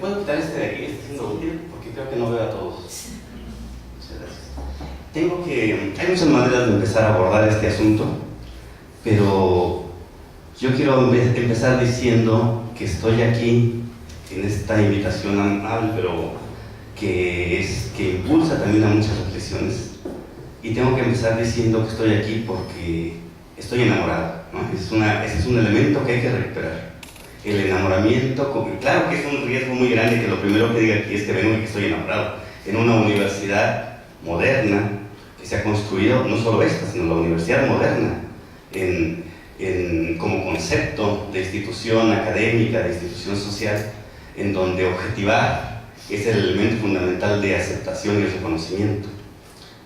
¿Puedo quitar este de aquí? Este es útil porque creo que no veo a todos. Muchas gracias. Hay muchas maneras de empezar a abordar este asunto, pero yo quiero empezar diciendo que estoy aquí en esta invitación amable, pero que impulsa también a muchas reflexiones. Y tengo que empezar diciendo que estoy aquí porque estoy enamorado, ¿no? Ese es un elemento que hay que recuperar. El enamoramiento, claro que es un riesgo muy grande que lo primero que diga aquí es que vengo y que estoy enamorado. En una universidad moderna que se ha construido, no solo esta, sino la universidad moderna, como concepto de institución académica, de institución social, en donde objetivar es el elemento fundamental de aceptación y reconocimiento.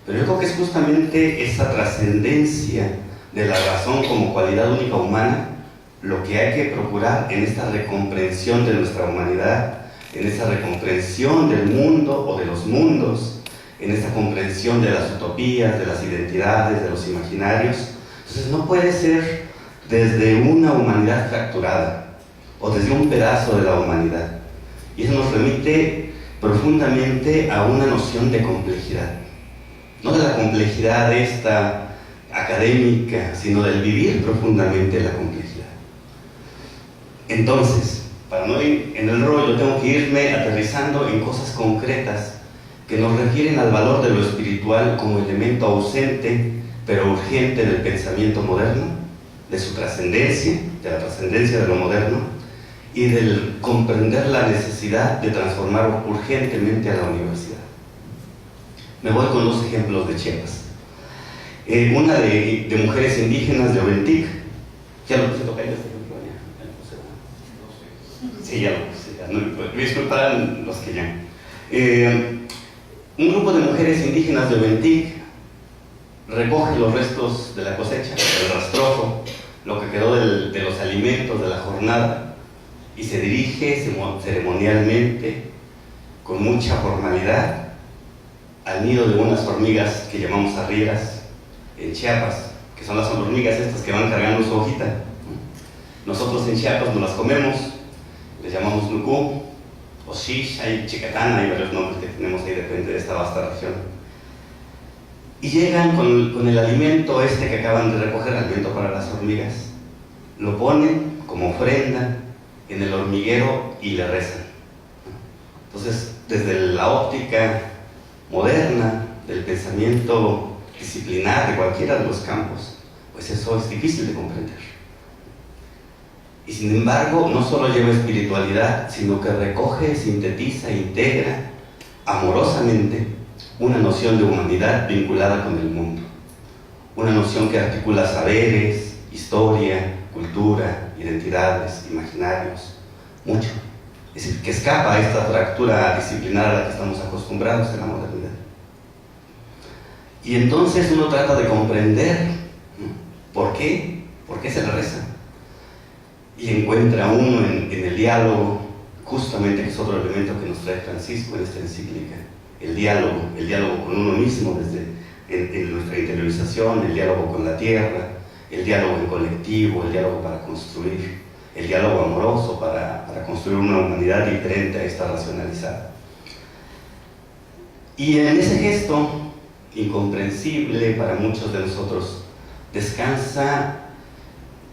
Pero yo creo que es justamente esa trascendencia de la razón como cualidad única humana lo que hay que procurar en esta recomprensión de nuestra humanidad, en esta recomprensión del mundo o de los mundos, en esta comprensión de las utopías, de las identidades, de los imaginarios. Entonces no puede ser desde una humanidad fracturada o desde un pedazo de la humanidad. Y eso nos remite profundamente a una noción de complejidad. No de la complejidad esta académica, sino del vivir profundamente la complejidad. Entonces, para no ir en el rollo, tengo que irme aterrizando en cosas concretas que nos refieren al valor de lo espiritual como elemento ausente, pero urgente del pensamiento moderno, de su trascendencia, de la trascendencia de lo moderno, y del comprender la necesidad de transformar urgentemente a la universidad. Me voy con dos ejemplos de Chiapas. Una de mujeres indígenas de Oventic. ¿Ya lo puse tocar este ejemplo? Sí, ya lo puse. No, disculparán los que ya. Un grupo de mujeres indígenas de Oventic recoge los restos de la cosecha, el rastrojo, lo que quedó de los alimentos de la jornada, y se dirige ceremonialmente, con mucha formalidad, al nido de unas hormigas que llamamos arrieras en Chiapas, que son las hormigas estas que van cargando su hojita. Nosotros en Chiapas nos las comemos, les llamamos nucú, o shish, hay chicatán, hay varios nombres que tenemos ahí depende de esta vasta región. Y llegan con el alimento este que acaban de recoger, alimento para las hormigas, lo ponen como ofrenda en el hormiguero y le rezan. Entonces, desde la óptica moderna del pensamiento disciplinar de cualquiera de los campos, pues eso es difícil de comprender. Y sin embargo, no solo lleva espiritualidad, sino que recoge, sintetiza, integra amorosamente una noción de humanidad vinculada con el mundo. Una noción que articula saberes, historia, cultura, identidades, imaginarios, mucho. Es decir, que escapa a esta fractura disciplinar a la que estamos acostumbrados en la modernidad. Y entonces uno trata de comprender por qué se le reza. Y encuentra uno en el diálogo, justamente que es otro elemento que nos trae Francisco en esta encíclica, el diálogo con uno mismo desde en nuestra interiorización, el diálogo con la tierra, el diálogo en colectivo, el diálogo para construir, el diálogo amoroso para construir una humanidad diferente a esta racionalizada. Y en ese gesto, incomprensible para muchos de nosotros, descansa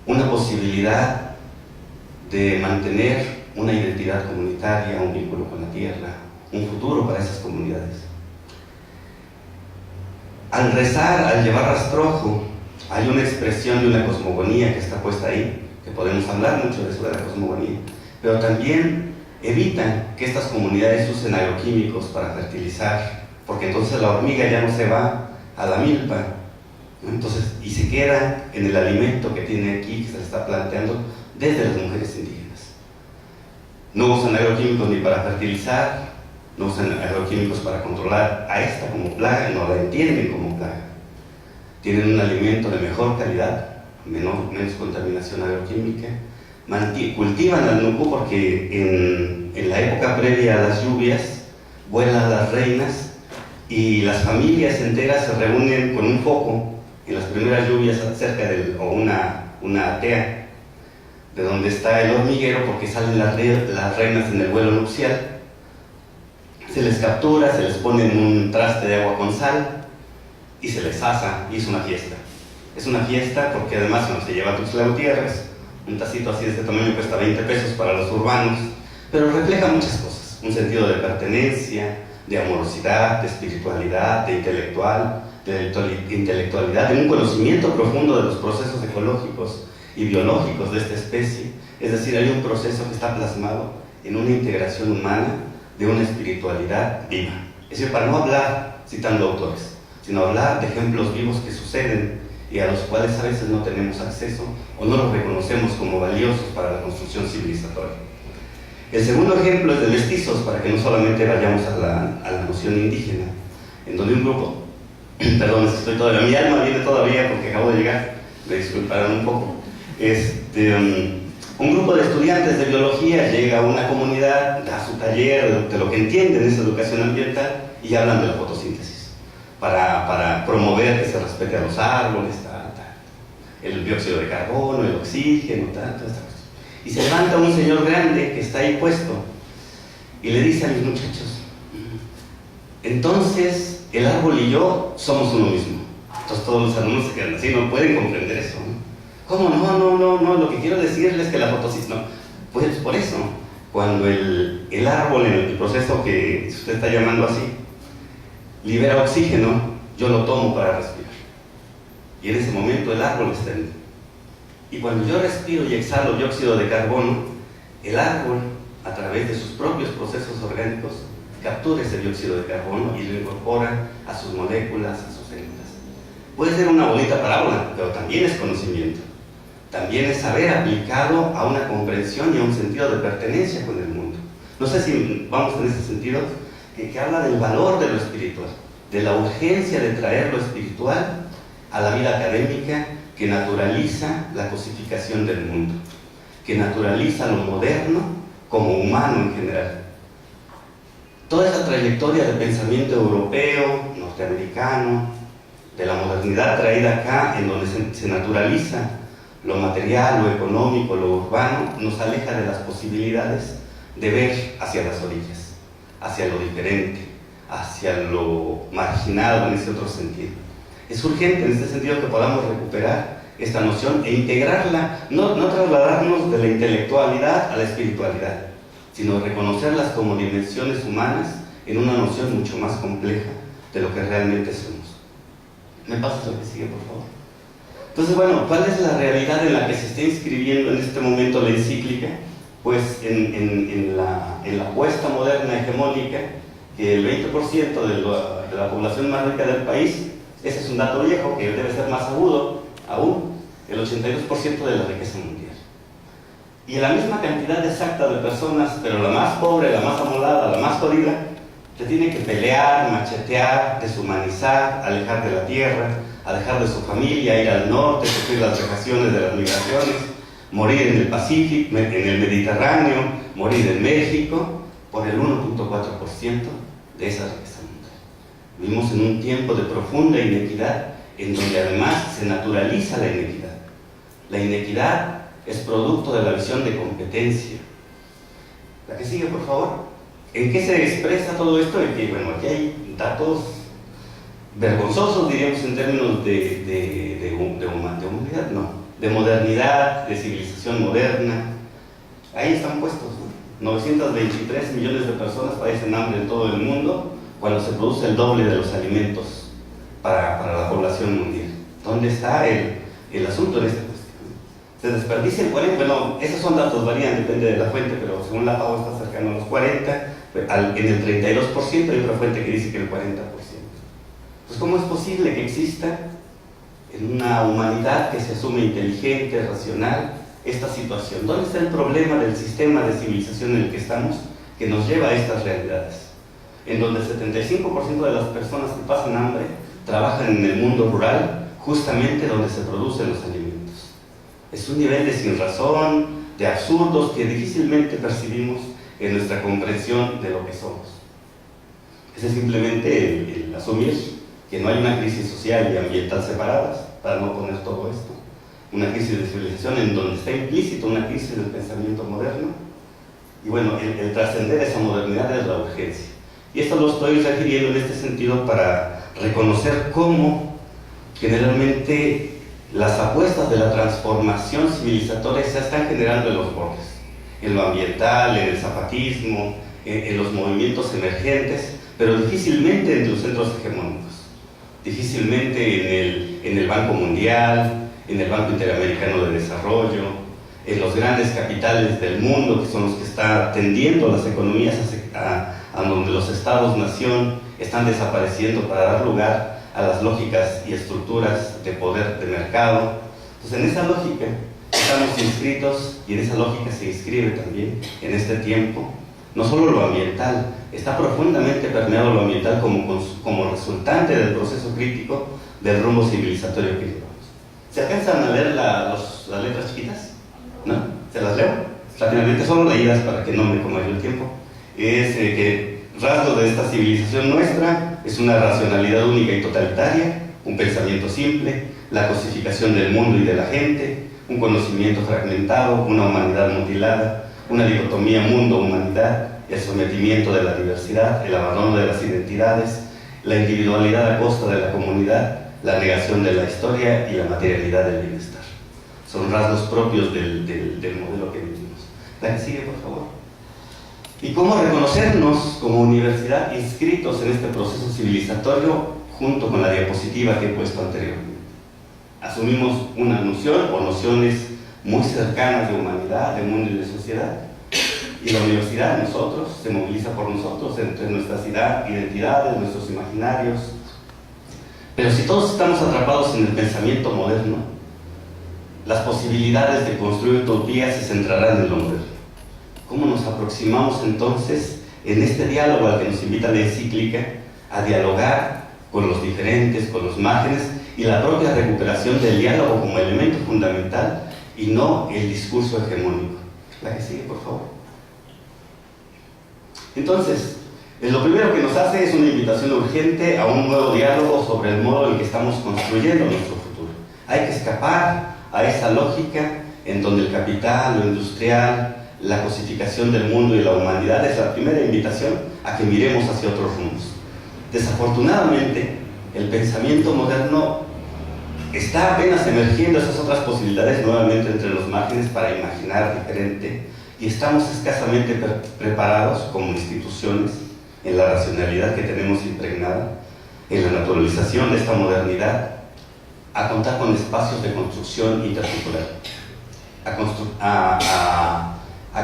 una posibilidad de mantener una identidad comunitaria, un vínculo con la tierra, un futuro para esas comunidades. Al rezar, al llevar rastrojo, hay una expresión de una cosmogonía que está puesta ahí, que podemos hablar mucho de eso de la cosmogonía, pero también evitan que estas comunidades usen agroquímicos para fertilizar, porque entonces la hormiga ya no se va a la milpa, ¿no? Entonces, y se queda en el alimento que tiene aquí, que se le está planteando desde las mujeres indígenas. No usan agroquímicos ni para fertilizar, no usan agroquímicos para controlar a esta como plaga, no la entienden como plaga. Tienen un alimento de mejor calidad, menos contaminación agroquímica, cultivan al nucú porque en la época previa a las lluvias vuelan las reinas y las familias enteras se reúnen con un foco en las primeras lluvias cerca o una tea de donde está el hormiguero, porque salen las reinas en el vuelo nupcial. Se les captura, se les pone en un traste de agua con sal y se les asa, y es una fiesta. Es una fiesta porque además cuando se lleva a Tuxtla Gutiérrez, un tacito así de este tamaño cuesta 20 pesos para los urbanos, pero refleja muchas cosas: un sentido de pertenencia, de amorosidad, de espiritualidad, de intelectualidad, de un conocimiento profundo de los procesos ecológicos y biológicos de esta especie. Es decir, hay un proceso que está plasmado en una integración humana de una espiritualidad viva. Es decir, para no hablar citando autores, sino hablar de ejemplos vivos que suceden y a los cuales a veces no tenemos acceso o no los reconocemos como valiosos para la construcción civilizatoria. El segundo ejemplo es de mestizos, para que no solamente vayamos a la noción indígena, en donde un grupo, perdón, es que estoy todavía, mi alma viene todavía porque acabo de llegar, me disculparán un poco. Un grupo de estudiantes de biología llega a una comunidad, da su taller de lo que entienden es educación ambiental, y hablan de la fotosíntesis para promover que se respete a los árboles, el dióxido de carbono, el oxígeno, toda esta cuestión. Y se levanta un señor grande que está ahí puesto y le dice a mis muchachos: entonces el árbol y yo somos uno mismo. Entonces todos los alumnos se quedan así, no pueden comprender eso, ¿no? ¿Cómo? No, lo que quiero decirles es que la fotosíntesis, no. Pues por eso, cuando el árbol, en el proceso que usted está llamando así, libera oxígeno, yo lo tomo para respirar. Y en ese momento el árbol está en mí. Y cuando yo respiro y exhalo dióxido de carbono, el árbol, a través de sus propios procesos orgánicos, captura ese dióxido de carbono y lo incorpora a sus moléculas, a sus células. Puede ser una bonita parábola, pero también es conocimiento. También es saber aplicado a una comprensión y a un sentido de pertenencia con el mundo. No sé si vamos en ese sentido, que habla del valor de lo espiritual, de la urgencia de traer lo espiritual a la vida académica, que naturaliza la cosificación del mundo, que naturaliza lo moderno como humano en general. Toda esa trayectoria de pensamiento europeo, norteamericano, de la modernidad traída acá, en donde se naturaliza lo material, lo económico, lo urbano, nos aleja de las posibilidades de ver hacia las orillas, hacia lo diferente, hacia lo marginado en ese otro sentido. Es urgente en este sentido que podamos recuperar esta noción e integrarla, no trasladarnos de la intelectualidad a la espiritualidad, sino reconocerlas como dimensiones humanas en una noción mucho más compleja de lo que realmente somos. ¿Me pasas lo que sigue, por favor? Entonces, bueno, ¿cuál es la realidad en la que se está inscribiendo en este momento la encíclica? Pues en la apuesta moderna hegemónica, que el 20% de la población más rica del país, ese es un dato viejo que debe ser más agudo aún, el 82% de la riqueza mundial. Y la misma cantidad exacta de personas, pero la más pobre, la más amolada, la más jodida, se tiene que pelear, machetear, deshumanizar, alejar de la tierra, alejar de su familia, ir al norte, sufrir las vejaciones de las migraciones, morir en el Pacífico, en el Mediterráneo, morir en México, por el 1.4% de esa riqueza mundial. Vivimos en un tiempo de profunda inequidad, en donde además se naturaliza la inequidad. La inequidad es producto de la visión de competencia. La que sigue, por favor. ¿En qué se expresa todo esto? Bueno, aquí hay datos vergonzosos, diríamos, en términos de humanidad, no, de modernidad, de civilización moderna. Ahí están puestos, ¿no? 923 millones de personas padecen hambre en todo el mundo, cuando se produce el doble de los alimentos para la población mundial. ¿Dónde está el asunto en esta cuestión? Se desperdicia el 40%, bueno, esos son datos, varían, depende de la fuente, pero según la FAO está cercano a los 40%, en el 32% hay otra fuente que dice que el 40%. Pues ¿cómo es posible que exista en una humanidad que se asume inteligente, racional, esta situación? ¿Dónde está el problema del sistema de civilización en el que estamos que nos lleva a estas realidades? En donde el 75% de las personas que pasan hambre trabajan en el mundo rural, justamente donde se producen los alimentos. Es un nivel de sinrazón, de absurdos que difícilmente percibimos en nuestra comprensión de lo que somos. Ese es simplemente el asumir que no hay una crisis social y ambiental separadas, para no poner todo esto. una crisis de civilización en donde está implícito una crisis del pensamiento moderno. Y bueno, el trascender esa modernidad es la urgencia. Y esto lo estoy refiriendo en este sentido para reconocer cómo generalmente las apuestas de la transformación civilizatoria se están generando en los bordes, en lo ambiental, en el zapatismo, en los movimientos emergentes, pero difícilmente en los centros hegemónicos, difícilmente en el Banco Mundial, en el Banco Interamericano de Desarrollo, en los grandes capitales del mundo, que son los que están tendiendo las economías a donde los estados-nación están desapareciendo para dar lugar a las lógicas y estructuras de poder de mercado. Entonces, en esa lógica estamos inscritos, y en esa lógica se inscribe también en este tiempo no solo lo ambiental, está profundamente permeado lo ambiental como resultante del proceso crítico del rumbo civilizatorio que llevamos. ¿Se alcanzan a leer las letras chiquitas? ¿No? ¿Se las leo? Rápidamente, solo leídas para que no me coma yo el tiempo. Es que rasgo de esta civilización nuestra es una racionalidad única y totalitaria, un pensamiento simple, la cosificación del mundo y de la gente, un conocimiento fragmentado, una humanidad mutilada, una dicotomía mundo-humanidad, el sometimiento de la diversidad, el abandono de las identidades, la individualidad a costa de la comunidad, la negación de la historia y la materialidad del bienestar. Son rasgos propios del modelo que vivimos. La que sigue, por favor. ¿Y cómo reconocernos como universidad inscritos en este proceso civilizatorio junto con la diapositiva que he puesto anteriormente? Asumimos una noción o nociones muy cercanas de humanidad, de mundo y de sociedad. Y la universidad, nosotros, se moviliza por nosotros entre nuestras identidades, nuestros imaginarios. Pero si todos estamos atrapados en el pensamiento moderno, las posibilidades de construir utopías se centrarán en lo moderno. ¿Cómo nos aproximamos entonces en este diálogo al que nos invita la encíclica a dialogar con los diferentes, con los márgenes y la propia recuperación del diálogo como elemento fundamental y no el discurso hegemónico? La que sigue, por favor. Entonces, lo primero que nos hace es una invitación urgente a un nuevo diálogo sobre el modo en que estamos construyendo nuestro futuro. Hay que escapar a esa lógica en donde el capital, lo industrial, la cosificación del mundo y la humanidad es la primera invitación a que miremos hacia otros rumbos. Desafortunadamente, el pensamiento moderno está apenas emergiendo esas otras posibilidades nuevamente entre los márgenes para imaginar diferente, y estamos escasamente preparados como instituciones en la racionalidad que tenemos impregnada, en la naturalización de esta modernidad, a contar con espacios de construcción intercultural, a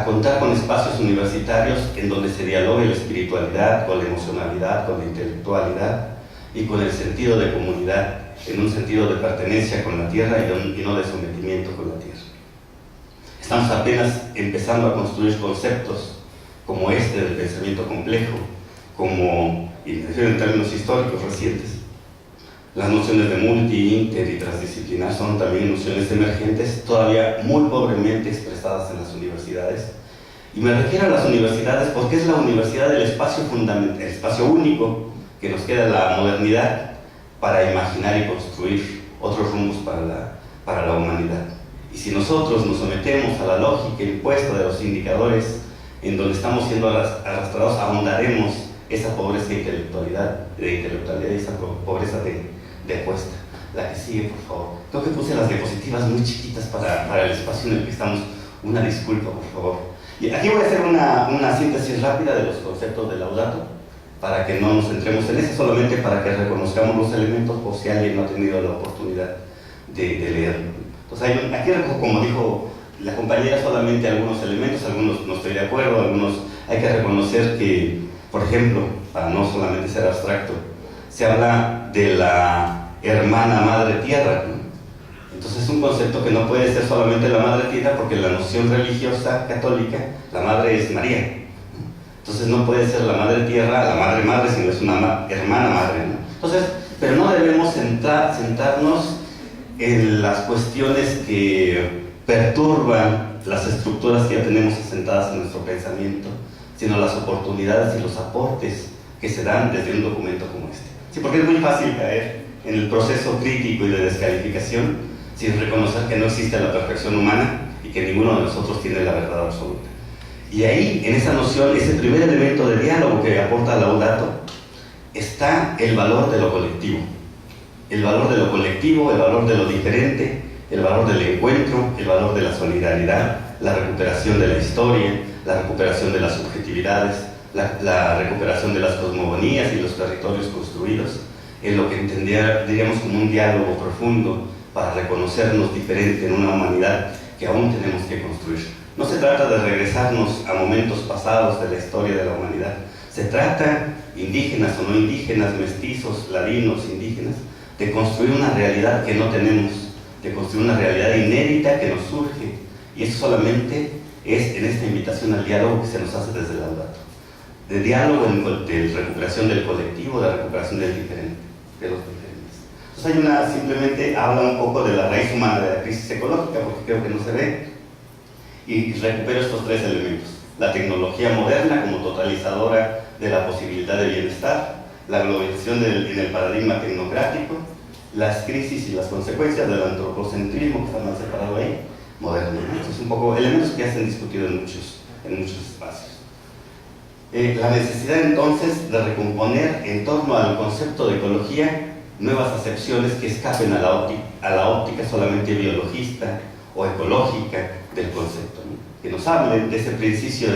contar con espacios universitarios en donde se dialogue la espiritualidad con la emocionalidad, con la intelectualidad y con el sentido de comunidad, en un sentido de pertenencia con la tierra y no de sometimiento con la tierra. Estamos apenas empezando a construir conceptos como este del pensamiento complejo, como, y me refiero en términos históricos recientes, las nociones de multi, inter y transdisciplinar son también nociones emergentes, todavía muy pobremente expresadas en las universidades. Y me refiero a las universidades porque es la universidad del espacio fundamental, el espacio único que nos queda en la modernidad para imaginar y construir otros rumbos para la humanidad. Y si nosotros nos sometemos a la lógica impuesta de los indicadores en donde estamos siendo arrastrados, ahondaremos esa pobreza de intelectualidad y esa pobreza de apuesta. La que sigue, por favor. Creo que puse las diapositivas muy chiquitas para el espacio en el que estamos. Una disculpa, por favor. Y aquí voy a hacer una síntesis rápida de los conceptos de Laudato, para que no nos centremos en eso, solamente para que reconozcamos los elementos por si alguien no ha tenido la oportunidad de leerlo. Entonces, aquí, como dijo la compañera, solamente algunos elementos, algunos no estoy de acuerdo, algunos hay que reconocer que, por ejemplo, para no solamente ser abstracto, se habla de la hermana madre tierra, ¿no? Entonces es un concepto que no puede ser solamente la madre tierra, porque en la noción religiosa católica la madre es María, ¿no? Entonces no puede ser la madre tierra, la madre madre, sino es una hermana madre, ¿no? Entonces, pero no debemos sentarnos en las cuestiones que perturban las estructuras que ya tenemos asentadas en nuestro pensamiento, sino las oportunidades y los aportes que se dan desde un documento como este. Sí, porque es muy fácil caer en el proceso crítico y de descalificación sin reconocer que no existe la perfección humana y que ninguno de nosotros tiene la verdad absoluta. Y ahí, en esa noción, ese primer elemento de diálogo que aporta Laudato, está el valor de lo colectivo. El valor de lo colectivo, el valor de lo diferente, el valor del encuentro, el valor de la solidaridad, la recuperación de la historia, la recuperación de las subjetividades, la recuperación de las cosmogonías y los territorios construidos, en lo que diríamos como un diálogo profundo para reconocernos diferente en una humanidad que aún tenemos que construir. No se trata de regresarnos a momentos pasados de la historia de la humanidad, se trata, indígenas o no indígenas, mestizos, ladinos, indígenas, de construir una realidad que no tenemos, de construir una realidad inédita que nos surge, y eso solamente es en esta invitación al diálogo que se nos hace desde Laudato, de diálogo, de recuperación del colectivo, de recuperación del diferente, de los diferentes. Entonces simplemente habla un poco de la raíz humana de la crisis ecológica, porque creo que no se ve, y recupero estos tres elementos: la tecnología moderna como totalizadora de la posibilidad de bienestar, la globalización en el paradigma tecnocrático, las crisis y las consecuencias del antropocentrismo, que está mal separado ahí, moderno. Entonces, un poco elementos que ya se han discutido en muchos espacios. La necesidad entonces de recomponer en torno al concepto de ecología nuevas acepciones que escapen a la óptica solamente biologista o ecológica del concepto, ¿no? Que nos hablen de ese principio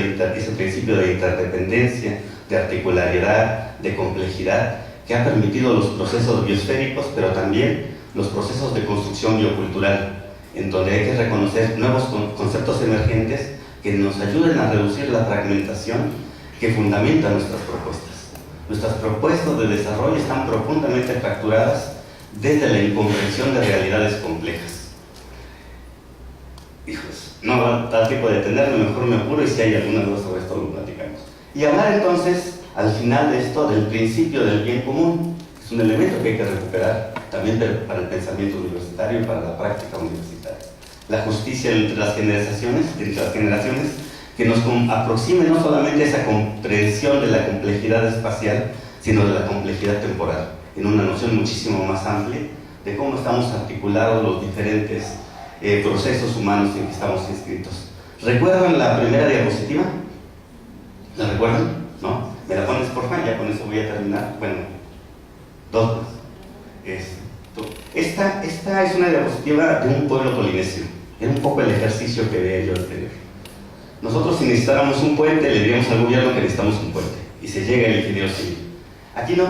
de interdependencia, de articularidad, de complejidad, que ha permitido los procesos biosféricos, pero también los procesos de construcción biocultural, en donde hay que reconocer nuevos conceptos emergentes que nos ayuden a reducir la fragmentación que fundamenta nuestras propuestas. Nuestras propuestas de desarrollo están profundamente fracturadas desde la incomprensión de realidades complejas. Hijos, no va a dar tiempo de detenerme, mejor me apuro, y si hay alguna duda sobre esto lo platicamos. Y hablar entonces, al final de esto, del principio del bien común. Es un elemento que hay que recuperar también para el pensamiento universitario y para la práctica universitaria. La justicia entre las generaciones, que nos aproxime no solamente esa comprensión de la complejidad espacial, sino de la complejidad temporal, en una noción muchísimo más amplia de cómo estamos articulados los diferentes procesos humanos en que estamos inscritos. ¿Recuerdan la primera diapositiva? ¿La recuerdan? ¿No? ¿Me la pones, por favor? Ya con eso voy a terminar. Bueno, dos más. Esta es una diapositiva de un pueblo polinesio. Era un poco el ejercicio que veía yo anterior. Nosotros, si necesitáramos un puente, le diríamos al gobierno que necesitamos un puente, y se llega el ingeniero civil. Aquí no.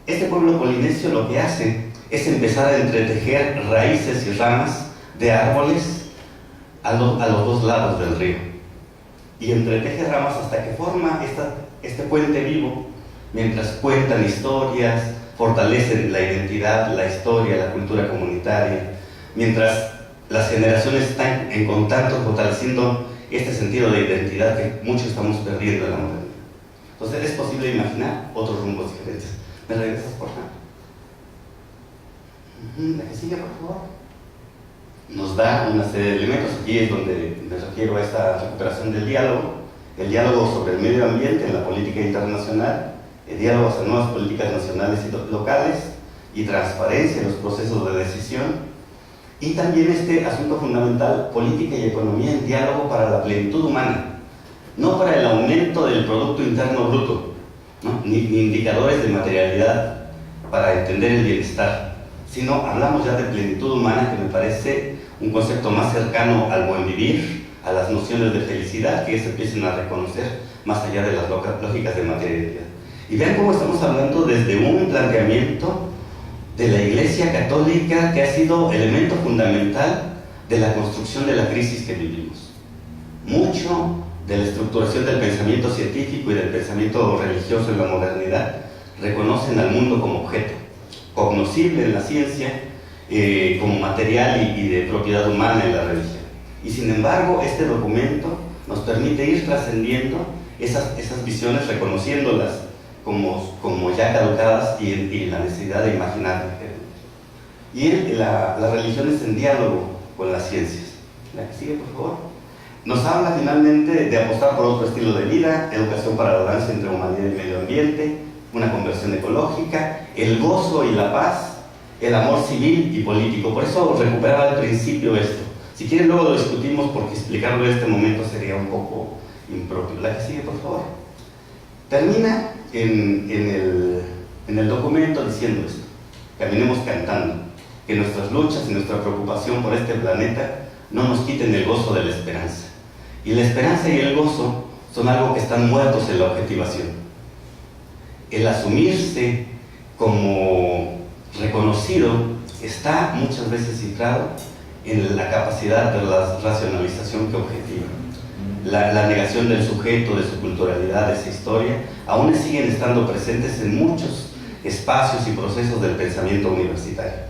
Este pueblo polinesio lo que hace es empezar a entretejer raíces y ramas de árboles a los dos lados del río, y entreteje ramas hasta que forma este puente vivo, mientras cuentan historias, fortalecen la identidad, la historia, la cultura comunitaria, mientras las generaciones están en contacto, fortaleciendo este sentido de identidad que muchos estamos perdiendo en la modernidad. Entonces es posible imaginar otros rumbos diferentes. ¿Me regresas, por favor? La que sigue, por favor. Nos da una serie de elementos. Aquí es donde me refiero a esta recuperación del diálogo, el diálogo sobre el medio ambiente en la política internacional, el diálogo hacia nuevas políticas nacionales y locales, y transparencia en los procesos de decisión, y también este asunto fundamental: política y economía en diálogo para la plenitud humana, no para el aumento del Producto Interno Bruto, ¿no? ni indicadores de materialidad para entender el bienestar, sino hablamos ya de plenitud humana, que me parece un concepto más cercano al buen vivir, a las nociones de felicidad que se empiecen a reconocer más allá de las lógicas de materialidad. Y vean cómo estamos hablando desde un planteamiento de la Iglesia Católica que ha sido elemento fundamental de la construcción de la crisis que vivimos. Mucho de la estructuración del pensamiento científico y del pensamiento religioso en la modernidad reconocen al mundo como objeto, cognoscible en la ciencia, como material y de propiedad humana en la religión. Y sin embargo, este documento nos permite ir trascendiendo esas visiones, reconociéndolas como ya caducadas, y la necesidad de imaginar diferente. Y las religiones en diálogo con las ciencias. La que sigue, por favor. Nos habla finalmente de apostar por otro estilo de vida, educación para la balance entre humanidad y medio ambiente, una conversión ecológica, el gozo y la paz el amor civil y político. Por eso recuperaba al principio esto. Si quieren luego lo discutimos, porque explicarlo en este momento sería un poco impropio. La que sigue, por favor. Termina en el documento diciendo esto: caminemos cantando, que nuestras luchas y nuestra preocupación por este planeta no nos quiten el gozo de la esperanza. Y la esperanza y el gozo son algo que están muertos en la objetivación. El asumirse como reconocido está muchas veces cifrado en la capacidad de la racionalización que objetiva. La negación del sujeto, de su culturalidad, de su historia, aún siguen estando presentes en muchos espacios y procesos del pensamiento universitario.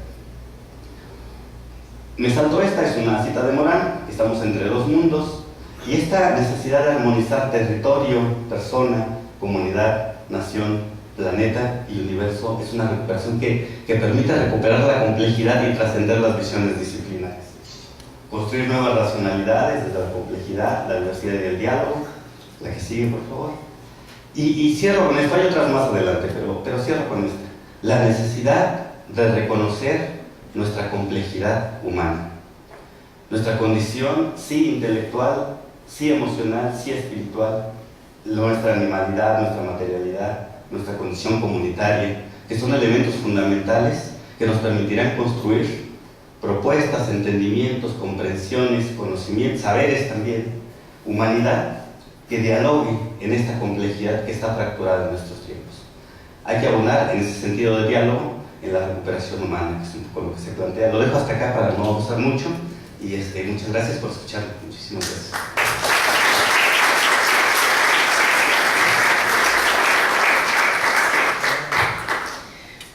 Me saltó esta, es una cita de Morán: estamos entre dos mundos, y esta necesidad de armonizar territorio, persona, comunidad, nación, planeta y universo es una recuperación que permite recuperar la complejidad y trascender las visiones disciplinares. Construir nuevas racionalidades desde la complejidad, la diversidad y el diálogo. La que sigue, por favor. Y cierro con esto, hay otras más adelante, pero cierro con esta. La necesidad de reconocer nuestra complejidad humana. Nuestra condición, sí intelectual, sí emocional, sí espiritual, nuestra animalidad, nuestra materialidad, nuestra condición comunitaria, que son elementos fundamentales que nos permitirán construir propuestas, entendimientos, comprensiones, conocimientos, saberes también, humanidad, que dialogue en esta complejidad que está fracturada en nuestros tiempos. Hay que abonar en ese sentido de diálogo en la recuperación humana, que es un poco lo que se plantea. Lo dejo hasta acá para no abusar mucho, y muchas gracias por escuchar. Muchísimas gracias.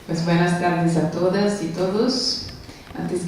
Pues buenas tardes a todas y todos. Antes